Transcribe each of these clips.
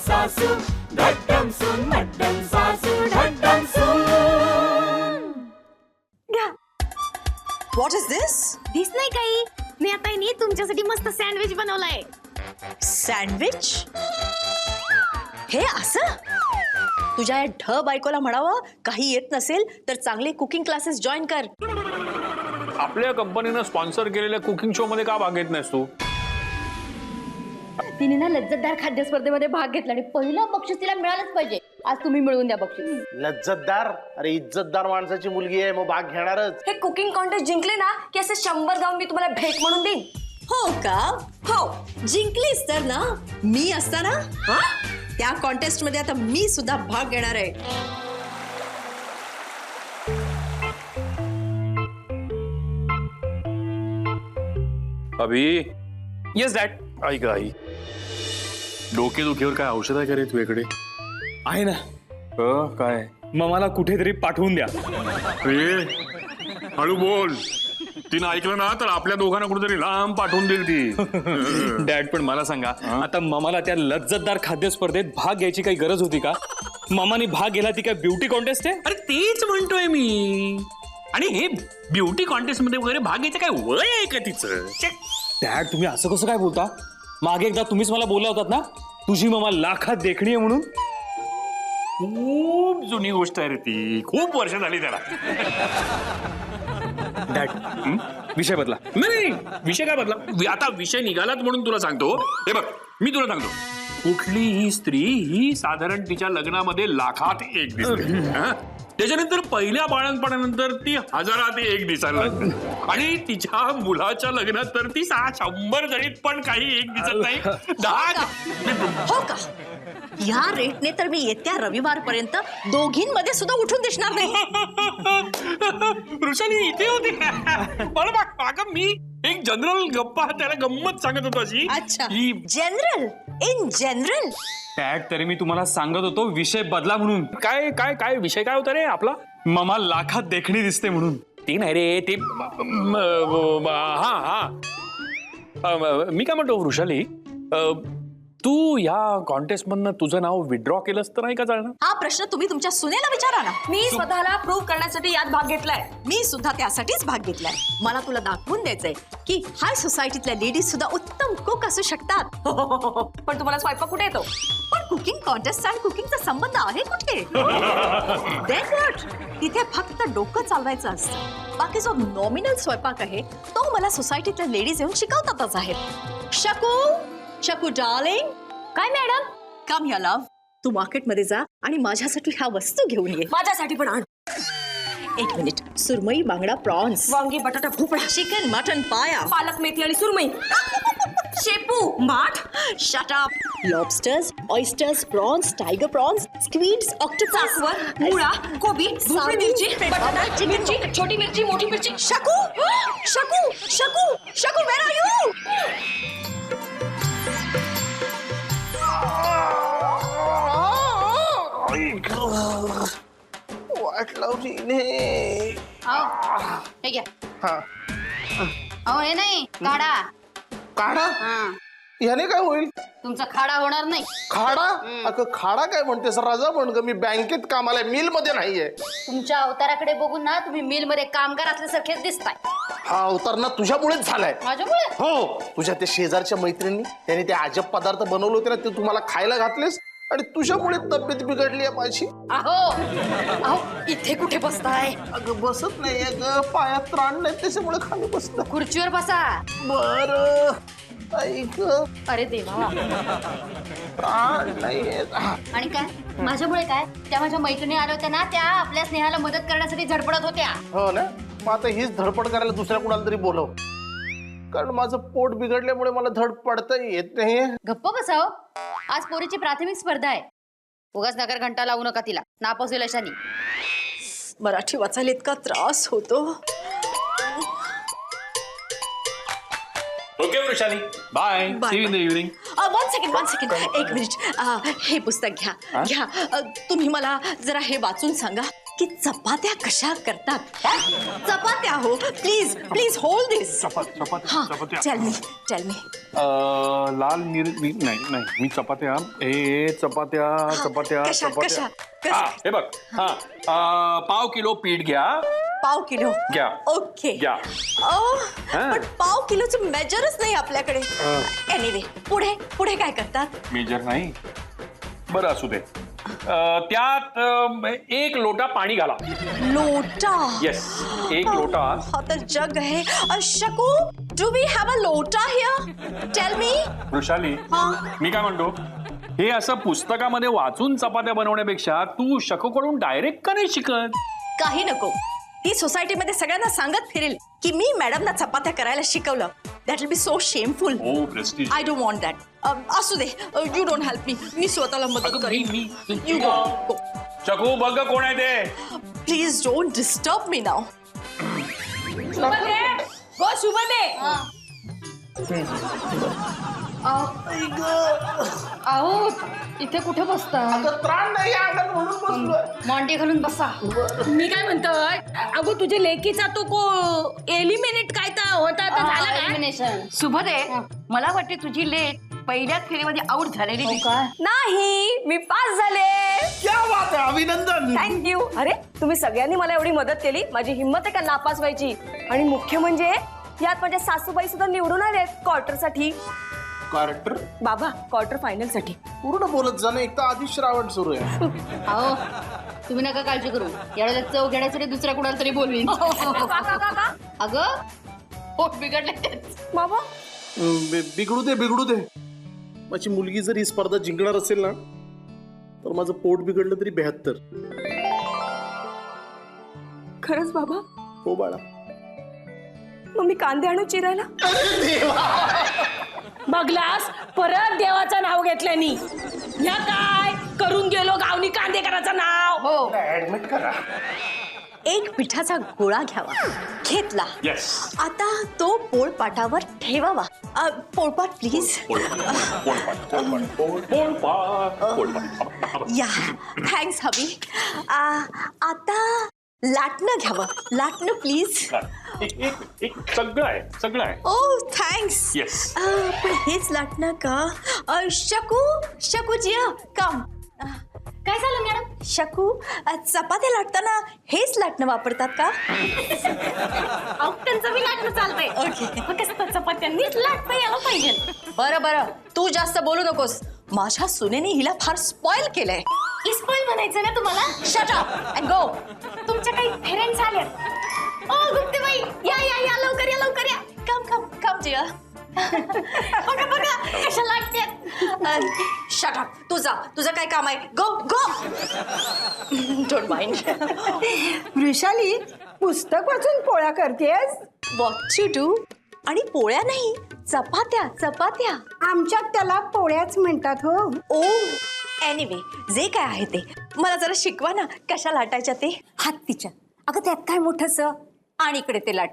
सासू धड्डम सून मड्डम सासू धड्डम सून. What is दिस नाही काही. मी आता नी तुमच्यासाठी मस्त सँडविच बनवलाय. सँडविच? हे असं तुझ्या या ढ बायकोला म्हणावं काही येत नसेल तर चांगले कुकिंग क्लासेस जॉईन कर. आपल्या कंपनीनं स्पॉन्सर केलेल्या कुकिंग शो मध्ये का भाग घेत नाहीस तू? तिने ना लज्जतदार खाद्य स्पर्धेमध्ये भाग घेतला आणि पहिलं बक्षीस तिला मिळालंच पाहिजे. आज तुम्ही मिळवून द्या बक्षीस. लज्जतदार? अरे इज्जतदार माणसाची मुलगी आहे, मग भाग घेणारच. हे कुकिंग कॉन्टेस्ट जिंकले ना की असे 100 गाव मी तुम्हाला भेट म्हणून देईन. हो का? हो, जिंकलीस तर ना मी असताना त्या कॉन्टेस्ट मध्ये आता मी सुद्धा भाग घेणार आहे. अभि. Yes dad. ऐक आई, डोकेदुखीवर काय औषध आहे का रे तुझ्याकडे? आहे ना. काय? मग मला कुठेतरी पाठवून द्या. हळू बोल. तिनं ऐकलं ना तर आपल्या दोघांना कुठेतरी लांब पाठवून देईल ती. डॅड पण मला सांगा, आता ममाला त्या लज्जतदार खाद्य स्पर्धेत भाग घ्यायची काही गरज होती का? ममाने भाग घेला ती काय ब्युटी कॉन्टेस्ट आहे? अरे तेच म्हणतोय मी. आणि हे ब्युटी कॉन्टेस्ट मध्ये वगैरे भाग घ्यायचं काय वय आहे का तिचं? डॅड तुम्ही असं कसं काय बोलता? मागे एकदा तुम्हीच मला बोलला होतात ना तुझी ममा लाखात देखणी आहे म्हणून. खूप जुनी गोष्ट आहे रे ती. खूप वर्ष झाली त्याला. डॅड विषय बदला. नाही विषय काय बदला? आता विषय निघालात म्हणून तुला सांगतो. हे बघ मी तुला सांगतो, कुठलीही स्त्री ही साधारण तिच्या लग्नामध्ये लाखात एक दिसते. त्याच्यानंतर पहिल्या बाळंतपणानंतर ती हजारात एक दिसायला लागते. आणि तिच्या मुलाच्या लग्नात तर ती 100 जणीत पण काही एक दिसत नाही. 10. हो का? या रेटने तर मी येत्या रविवारपर्यंत दोघींमध्ये सुद्धा उठून दिसणार नाही. वृषाली इथे होती. अगं मी एक जनरल गप्पा त्याला गंमत सांगत होतो अशी. अच्छा, जनरल इन जनरल. डॅड तरी मी तुम्हाला सांगत होतो विषय बदला म्हणून. काय काय काय विषय काय होता रे आपला? ममा लाखात देखणी दिसते म्हणून. ते नाही रे ते. हा हा मी काय म्हणतो वृषाली, तू या कॉन्टेस्ट मधनं तुझं नाव विड्रॉ केलंस तर नाही का चालणार? हा प्रश्न तुम्ही तुमच्या सुनेला विचारा ना. मी स्वतःला प्रूव्ह करण्यासाठी यात भाग घेतलाय. मी सुद्धा त्यासाठीच भाग घेतलाय. मला तुला दाखवून द्यायचंय की हाय सोसायटीतल्या लेडीज सुद्धा उत्तम कुक असू शकतात. पण तुम्हाला स्वयंपाक कुठे येतो? पण कुकिंग कॉन्टेस्ट आणि कुकिंगचा संबंध आहे कुठे? Then what? तिथे फक्त डोकं चालवायचं असतं. बाकी जो नॉमिनल स्वयंपाक आहे तो मला सोसायटीतल्या लेडीज येऊन शिकवतातच आहेत. शकू शकू डार्लिंग. काय मॅडम? कम या लव्ह. तू मार्केटमध्ये जा आणि माझ्यासाठी ह्या वस्तू घेऊन ये. माझ्यासाठी पण आण. एक मिनिट. सुरमई, बांगडा, प्रॉन्स, वांगी, बटाटा, भोपळा, चिकन, मटन, पाया, पालक, मेथी आणि सुरमई, शेपू, माठ, shut up, lobsters, oysters, prawns, tiger prawns, squids, octopus, सासवड, मुळा, कोबी, भोपळी मिरची, बटाटा, मिरची, छोटी मिरची, मोठी मिरची. शकू शकू शकू शकू वेर आर यू? वाट लावली ने. हे घ्या. अहो हे नाही काढा. काढा? याने काय होईल? तुमचा खाडा होणार नाही. खाडा? अगं खाडा काय म्हणतेस? राजा म्हण ग, मी बँकेत कामाला मिल मध्ये नाहीये. तुमच्या अवताराकडे बघून ना तुम्ही मिल मध्ये कामगार असल्यासारखेच दिसताय. हा अवतार ना तुझ्यामुळेच झालाय. माझ्यामुळे? हो, तुझ्या त्या शेजारच्या मैत्रिणी त्याने ते अजब पदार्थ बनवले होते ना, ते तुम्हाला खायला घातलेस आणि तुझ्यामुळे तब्येत बिघडली आहे माझी. अहो इथे कुठे बसताय? अगं बसत नाहीये ग, पायात त्राण नाही त्याच्यामुळे खाली बसत. खुर्चीवर बसा. बर ऐक. अरे देवा. त्राण नाहीये. आणि काय माझ्यामुळे काय? त्या माझ्या मैत्रिणी आल्या होत्या ना, त्या आपल्या स्नेहाला मदत करण्यासाठी झडपडत होत्या. हो ना, मग आता हीच धडपड करायला दुसऱ्या कुणाला तरी बोलव, कारण माझं पोट बिघडल्यामुळे मला धड पडता येत नाही. गप्प बसाव. आज पोरीची प्राथमिक स्पर्धा आहे. उगाच नगर घंटा लावू नका तिला, नापास होईल अशानी. मराठी वाचायला इतका त्रास होतो. Okay Vrushali, bye. See you in the evening. One second एक मिनिट. हे पुस्तक घ्या. तुम्ही मला जरा हे वाचून सांगा की चपात्या कशा करतात. चपात्या हो, प्लीज प्लीज होल्ड दिस. चपात्या टेल मी. लाल मिरची नाही मी चपात्या चपात्या कशा? हे बघ पाव किलो पीठ घ्या. पाव किलो घ्या. ओके घ्या. पण पाव किलोचं मेजरच नाही आपल्याकडे. एनिवे पुढे काय करतात. मेजर नाही बरं असू दे. त्यात 1 लोटा पाणी घाला. लोटा. येस 1 लोटा. हा तर जग आहे. शकू, do we have a lotta here. Tell me. Vrushali मी काय म्हणतो, हे असं पुस्तकामध्ये वाचून चपात्या बनवण्यापेक्षा तू शकूकडून डायरेक्ट का नाही शिकत. काही नको. ती सोसायटीमध्ये सगळ्यांना सांगत फिरेल की मी मॅडमना चपात्या करायला शिकवलं. That will be so shameful. Oh prestige. I don't want that. असू दे. You don't help me. मी स्वतःला मदत करीन. You go. शकू बघ कोण आहे ते. Please don't disturb me now. हो शुभदे. अहो इथे कुठे बसता. त्राण नाही अंगात म्हणून बसलोय. मांडी घालून बसा. मी काय म्हणतोय, अगो तुझ्या लेकीचा तो एलिमिनेट काय तर होता तर झाला काय? एलिमिनेशन. शुभदे, मला वाटते तुझी लेट पहिल्याच फेरीमध्ये आउट झालेली दिसते. नाही, मी पास झाले. क्या बात आहे, अभिनंदन. थँक्यू. अरे तुम्ही सगळ्यांनी मला एवढी मदत केली. माझी हिंमत आहे का नापास व्हायची. आणि मुख्य म्हणजे यात माझ्या सासूबाई सुद्धा निवडून आलेत क्वार्टर साठी. क्वार्टर बाबा क्वार्टर फायनल साठी. पूर्ण बोलत जाणं. एक तर आधी श्रावण सुरू आहे. अहो तुम्ही नका काळजी करू. एवढ्या चव घेण्यासाठी दुसऱ्या कुणाला तरी बोलवीन. अगं पोट बिघडले बाबा बिघडू दे. माझी मुलगी जर ही स्पर्धा जिंकणार असेल ना तर माझं पोट बिघडलं तरी 72. खरंच बाबा. हो बाळा. मग मी कांदे आणू चिरायला. बघलास परत देवाचं नाव घेतल्यानी. या काय करून गेलो गावनी कांदे करायचं नाव. हो ऍडमिट करा. एक पिठाचा गोळा घ्यावा. घेतला. येस. आता तो पोळपाटावर ठेवावा. पोळपाट प्लीज. या थँक्स हबी. आता लाटणं घ्यावं. लाटणं प्लीज. एक सगळं आहे. ओ थँक्स. येस. पण हेच लाटणं का. शकू जिया कम. काय झालं मॅडम. शकू चपात्या लाटताना हेच लाटणं वापरतात का. त्यांचं मी लाटणं चालतंय. ओके. चपात्यांनीच लाटता यायला पाहिजे. बरं तू जास्त बोलू नकोस. माझ्या सुनेने हिला फार स्पॉइल केलंय. इस्पॉइल म्हणायचं ना तुम्हाला. Shut up and go. तुमच्या काही फ्रेंड्स आले. ओ गुप्तेबाई या लवकर या. कम जिया. बघा कशा लागतात. Shut up. तुझं काय काम आहे. Go don't mind. वृषाली, पुस्तक वाचून पोळ्या करतेस. What you do. आणि पोळ्या नाही चपात्या. आमच्यात त्याला पोळ्याच म्हणतात हो. ओ एनिवे जे काय आहे ते मला जरा शिकवा ना. कशा लाटायच्या ते. हात तिच्या. अगं त्यात काय मोठंस. आणि इकडे ते लाट.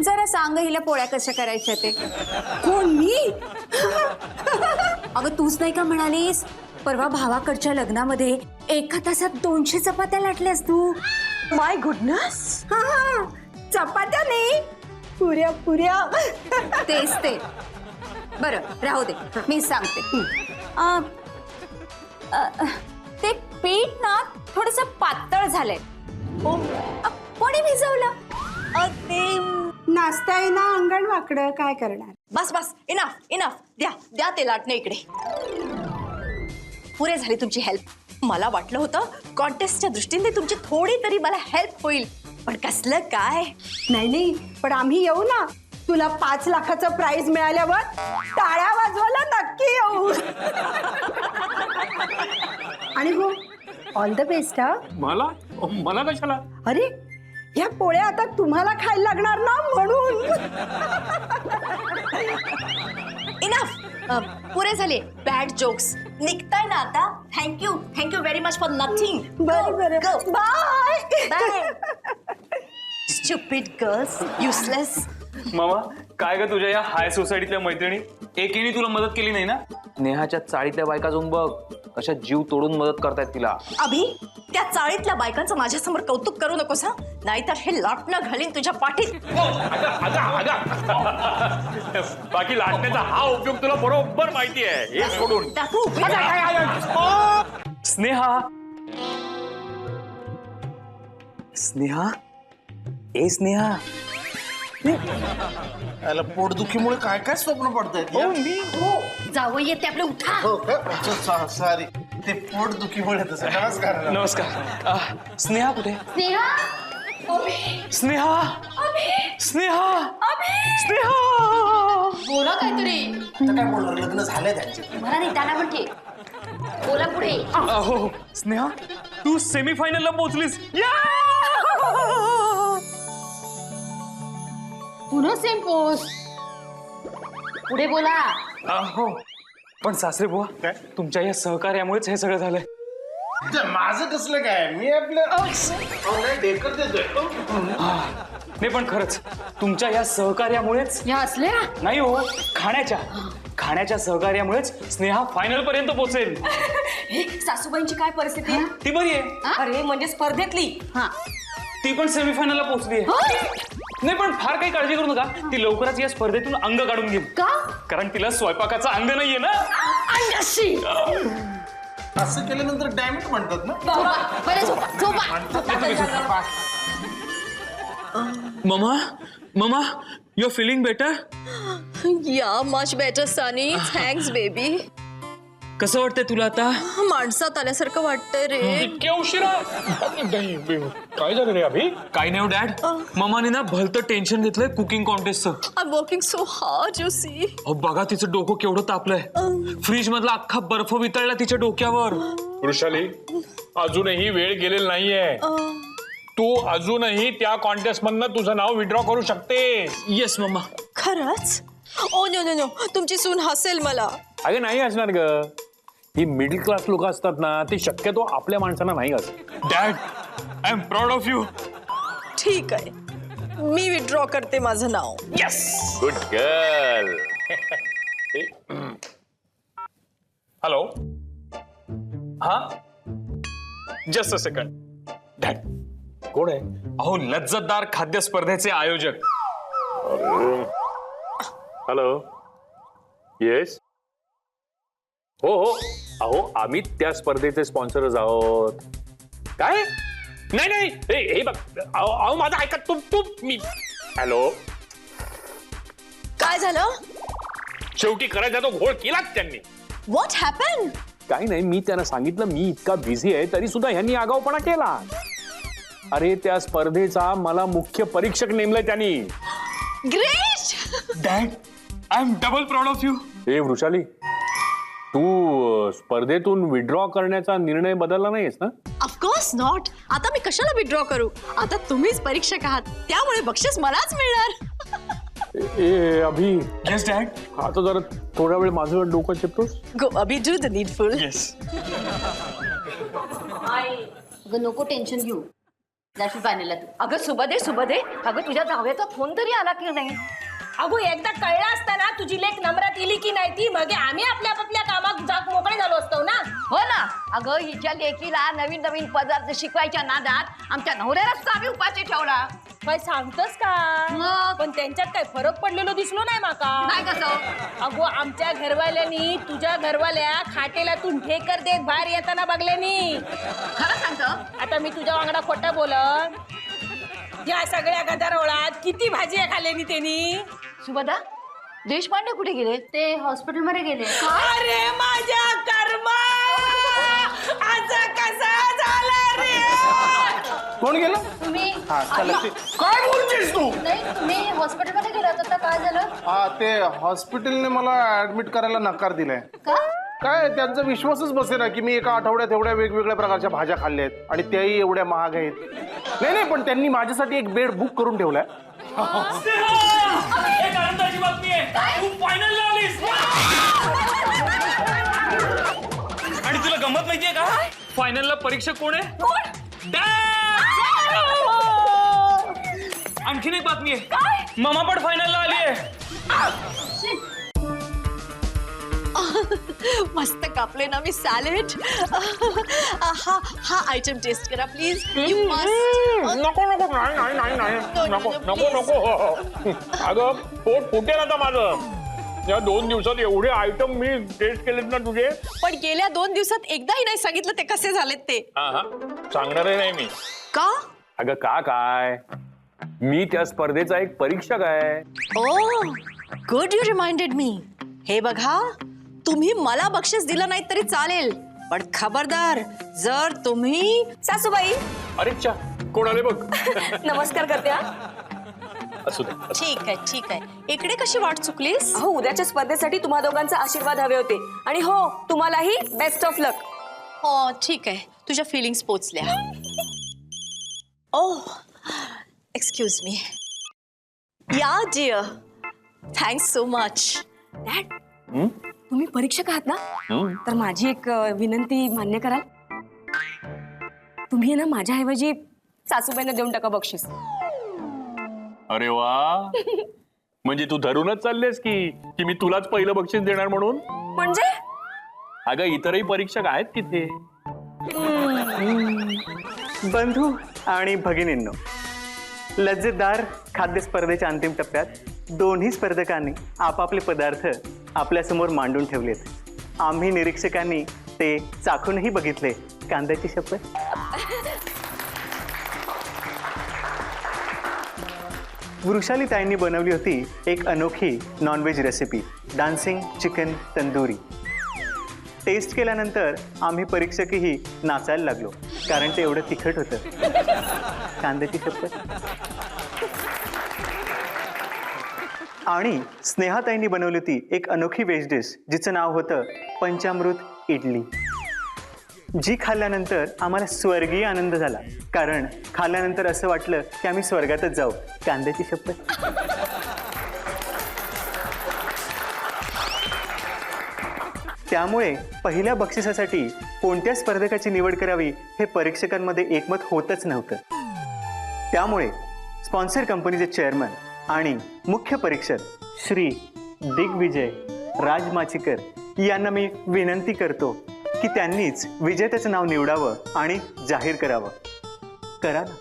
जरा सांग हिला पोळ्या कशा करायच्या ते. कोण मी. अगं तूच नाही का म्हणालीस परवा भावाकडच्या लग्नामध्ये 1 तासात 200 चपात्या लाटल्यास तू. माय गुडनेस. हा चपात्या नाही पुऱ्या. तेच ते. बरं राहू दे, मी सांगते. ते पीठ ना थोडस पातळ झालंय. कोणी भिजवलं. ते नाचता येईना अंगण वाकडं काय करणार. बस इनफ. द्या ते लाटणं इकडे. पुरे झाली तुमची हेल्प. मला वाटलं होतं कॉन्टेस्टच्या दृष्टीने तुमची थोडी तरी मला हेल्प होईल. पण कसलं काय. नाही पण आम्ही येऊ ना. तुला 5 लाखाचं प्राइज मिळाल्यावर टाळ्या वाजवायला नक्की येऊ. आणि हो ऑल द बेस्ट. हा मला कशाला. अरे ह्या पोळ्या आता तुम्हाला खायला लागणार ना म्हणून. इनफ. पुरे झाले बॅड जोक्स. निघताय ना आता. Thank you very much for nothing. बरं बाय. Stupid girls. युसलेस. मामा काय ग तुझ्या या हाय सोसायटीतल्या मैत्रिणी एकीने तुला मदत केली नाही ना. नेहाच्या चाळीतल्या बायका जाऊन बघ कशा जीव तोडून मदत करतायत तिला. अभि त्या चाळीतल्या बायकांचं माझ्यासमोर कौतुक करू नकोस हा, नाहीतर हे लाटणं घालीन तुझ्या पाठीत. बाकी लाटण्याचा हा उपयोग तुला बरोबर माहिती आहे. हे सोडून टाकू उभी राहा. स्नेहा स्नेहा ए स्नेहा याला पोटदुखीमुळे काय काय स्वप्न पडतायत या? जावं येते आपलं उठा. हो का? सॉरी, ते पोटदुखीमुळे तसं. नमस्कार. नमस्कार. स्नेहा कुठे? स्नेहा स्नेहा स्नेहा स्नेहा बोला काहीतरी. आता काय बोलणार, लग्न झालंय त्यांचे. मला नाही त्याला म्हणते. बोला पुढे. हो स्नेहा तू सेमीफायनलला पोहोचलीस. पुन्हा सेम पोस्ट. पुढे बोला. हो पण सासरे बुवा काय? तुमच्या या सहकार्यामुळेच हे सगळं झालंय. ते माझं कसलं काय, मी आपलं डेकर देतोय. नाही पण खरंच तुमच्या या सहकार्यामुळेच या असल्या नाही हो खाण्याच्या सहकार्यामुळेच स्नेहा फायनल पर्यंत पोहोचेल. सासूबाईंची काय परिस्थिती आहे? ती बरी आहे. अरे म्हणजे स्पर्धेतली. ती पण सेमीफायनलला पोहोचली आहे. नाही पण फार काही काळजी करू नका, ती लवकरच या स्पर्धेतून अंग काढून घेईल. का? कारण तिला स्वयंपाकाचा अंग नाहीये ना. असं केल्यानंतर डॅमेज म्हणतात ना. बरं झोपा. Mama you are feeling better? Yeah much better Sunny. Thanks baby. कसं वाटतंय तुला आता? माणसात आल्यासारखं वाटतंय रे. इतक्या उशिरा काय झालं रे अभि? काही नाही डॅड, ममाने ना भलतं टेन्शन घेतलंय कुकिंग कॉन्टेस्टचं. I am working so hard you see. बघा तिचं डोकं केवढं तापलंय. फ्रीज मधला अख्खा बर्फ वितळला तिच्या डोक्यावर. वृषाली, अजूनही वेळ गेलेली नाहीये. तू अजूनही त्या कॉन्टेस्ट मधनं तुझं नाव विड्रॉ करू शकतेस. Yes mama. खरंच? ओ नो नो नो, तुमची सून हसेल मला. अगं नाही असणार ग. ही मिडल क्लास लोक असतात ना, ती शक्यतो आपल्या माणसांना नाही असत. Dad I am proud of you. ठीक आहे, मी विड्रॉ करते माझं नाव. Yes, good girl. हॅलो, हा, जस्ट अ सेकंड. डॅड कोण आहे? अहो लज्जतदार खाद्य स्पर्धेचे आयोजक. Hello, yes. हो हो, अहो आम्ही त्या स्पर्धेचे स्पॉन्सरच आहोत. काय? नाही नाही, हे बघ, अहो माझं ऐका. तू मी. हॅलो, काय झालं? शेवटी करायचा तो घोळ केलाच त्यांनी. What happen? काही नाही, मी त्यांना सांगितलं मी इतका बिझी आहे, तरी सुद्धा ह्यांनी आगाऊपणा केला. अरे त्या स्पर्धेचा मला मुख्य परीक्षक नेमलंय त्यांनी. Great. Dad I am double proud of you. Hey Vrushali, तू स्पर्धेतून विड्रॉ करण्याचा निर्णय बदलला नाहीस ना? Of course not. आता मी कशाला विड्रॉ करू? आता तुम्हीच परीक्षक आहात, त्यामुळे बक्षीस मलाच मिळणार. ए अभि, येस डॅड. आता जरा थोडा वेळ माझं डोकं चिपतोस. गो अभि, डू द नीडफुल. येस. अगं नको टेन्शन घेऊ. जाशील फायनलला तू. अगं सुबदे, अगं तुझ्या जावयाचा फोन तरी आला की नाही? अगो एकदा कळलं असताना तुझी लेख नम्रात इली की नाही ती, मग आम्ही आपल्या आपल्या कामात जाग मोकळे झालो असतो ना. हो ना. अगं हिच्या लेकीला नवीन नवीन पदार्थ शिकवायच्या नादात आमच्या नवऱ्यालाच कामी उपाशी ठेवला. काय सांगतस का? पण त्यांच्यात काय फरक पडलेलो दिसलो नाही माका. नाही कसं? अगो आमच्या घरवाल्यांनी तुझ्या घरवाल्या खाटेलातून ठेकर देत बाहेर येताना बघल्यानी. खरं सांगतो? आता मी तुझ्या वांगडा खोटं बोलन? या सगळ्या गदारोळात किती भाजी खाल्ल्यानी त्यांनी. सुबदा, देशपांडे कुठे गेले? ते हॉस्पिटलमध्ये गेले. अरे माझ्या कर्मा, असं कसं झालं रे? कोण गेलं? तुम्ही काय बोलतेस तू? नाही, तुम्ही हॉस्पिटलमध्ये गेलात आता. काय झालं? हा, ते हॉस्पिटलने मला ऍडमिट करायला नकार दिलाय. का? काय त्यांचा विश्वासच बसेना की मी एका आठवड्यात एवढ्या वेगवेगळ्या प्रकारच्या भाज्या खाल्ल्या आहेत आणि त्याही एवढ्या महाग आहेत. नाही पण त्यांनी माझ्यासाठी एक बेड बुक करून ठेवलाय. एक आनंदाची बातमी आहे. तू फायनलला आलीस. आणि तुला गंमत माहितीये का? फायनलला परीक्षक कोण आहे? आणखीन एक बातमी आहे. ममा पण फायनलला आली आहे. मस्त कापले ना मी सॅलेड. हा आयटम टेस्ट करा प्लीज. You must. नको नको नाही नाही नाही नको नको नको. अगं पोट फुटेल आता माझं. या 2 दिवसात एवढे आयटम मी टेस्ट केलेत ना तुझे. पण गेल्या 2 दिवसात एकदाही नाही सांगितलं ते कसे झालेत ते. सांगणारही नाही मी. का? अगं का काय, मी त्या स्पर्धेचा एक परीक्षक आहे. ओ गुड, यू रिमाइंडेड मी. हे बघा, तुम्ही मला बक्षीस दिलं नाही तरी चालेल, पण खबरदार जर तुम्ही. सासूबाई अरे चा कोण आले बघ. नमस्कार करते हा. असू दे. ठीक आहे. इकडे कशी वाट चुकलीस? हो, उद्याच्या स्पर्धेसाठी तुम्हा दोघांचे आशीर्वाद हवे होते. आणि हो, तुम्हालाही बेस्ट ऑफ लक. हो ठीक आहे, तुझ्या फिलिंग्स पोचल्या. Oh excuse me. Yeah dear, thanks so much. Dad, तुम्ही परीक्षक आहात ना, तर माझी एक विनंती मान्य कराल? तुम्ही ना माझ्याऐवजी सासूबाईंना देऊन टाका बक्षीस. अरे वा. म्हणजे तू धरूनच चाललेस की मी तुलाच पहिलं बक्षीस देणार म्हणून? म्हणजे अगं इतरही परीक्षक आहेत तिथे. बंधू आणि भगिनींनो, लज्जतदार खाद्य स्पर्धेच्या अंतिम टप्प्यात दोन्ही स्पर्धकांनी आपापले पदार्थ आपल्यासमोर मांडून ठेवलेत. आम्ही निरीक्षकांनी ते चाखूनही बघितले. कांद्याची शपथ. वृषाली ताईंनी बनवली होती एक अनोखी nonveg recipe, dancing chicken tandoori. Taste केल्यानंतर आम्ही परीक्षकही नाचायला लागलो, कारण ते एवढं तिखट होतं. कांद्याची शपथ. आणि स्नेहाताईंनी बनवली होती एक अनोखी व्हेज डिश, जिचं नाव होतं पंचामृत इडली, जी खाल्ल्यानंतर आम्हाला स्वर्गीय आनंद झाला, कारण खाल्ल्यानंतर असं वाटलं की आम्ही स्वर्गातच जाऊ. कांद्याची शपथ. त्यामुळे पहिल्या बक्षिसासाठी कोणत्या स्पर्धकाची निवड करावी हे परीक्षकांमध्ये एकमत होतच नव्हतं. त्यामुळे स्पॉन्सर कंपनीचे चेअरमन आणि मुख्य परीक्षक श्री दिग्विजय राज माचीकर यांना मी विनंती करतो की त्यांनीच विजेत्याचं नाव निवडावं आणि जाहीर करावं. करा ना.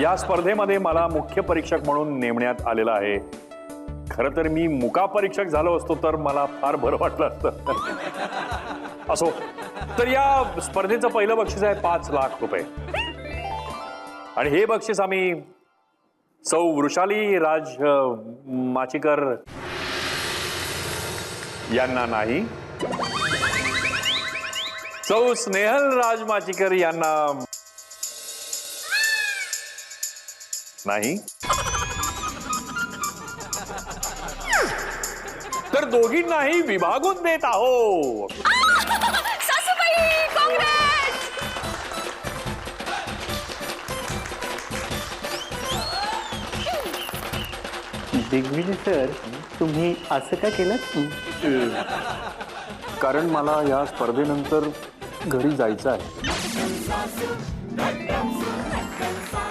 या स्पर्धेमध्ये मला मुख्य परीक्षक म्हणून नेमण्यात आलेला आहे. खरं तर मी मुका परीक्षक झालो असतो तर मला फार बरं वाटलं असतं. असो, तर या स्पर्धेचं पहिलं बक्षीस आहे 5 लाख रुपये. आणि हे बक्षीस आम्ही सौ वृषाली राज माचीकर यांना नाही, सौ स्नेहल राज माचीकर यांना नाही, तर दोघींनाही विभागून देत आहोत. सासूबाई काँग्रेस. दिग्विजय सर, तुम्ही असं का केलं? कारण मला या स्पर्धेनंतर घरी जायचं आहे. सासू धड्डम सून धड्डम सासू